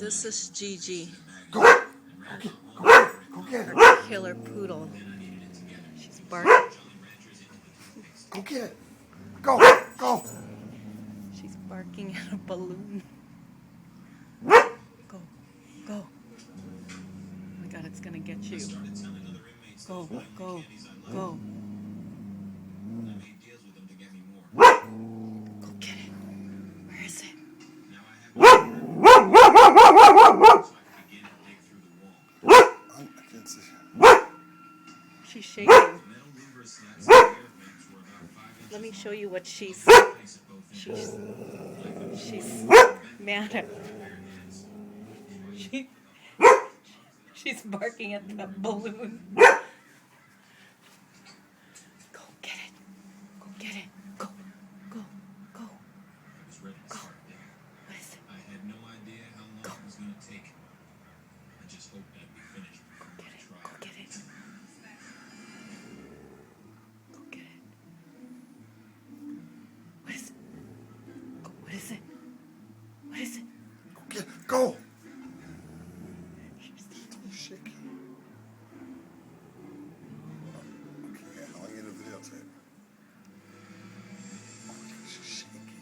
This is Gigi, Go! Go get it! Go get it! Go get it! killer poodle. She's barking. Go get it! Go! Go! She's barking at a balloon. Go, go. Oh my God, it's gonna get you. Go, go, go. Go get it. Where is it? I can't see. She's shaking. Let me show you what she's mad at. She's barking at the balloon. Go get it. Go get it. Go. Go. Go. Go. What is it? I had no idea how long it was going to take. I just hoped I'd be finished. Go get it. Go get it. Go get it. What is it? Go. What is it? What is it? Go get it! Go! She's Shake. Okay, how long in the videotape? Oh, she's shaking.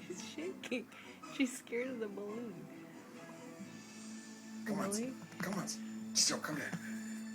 She's shaking. She's scared of the balloon. Come on, Really? come on. Still, come here.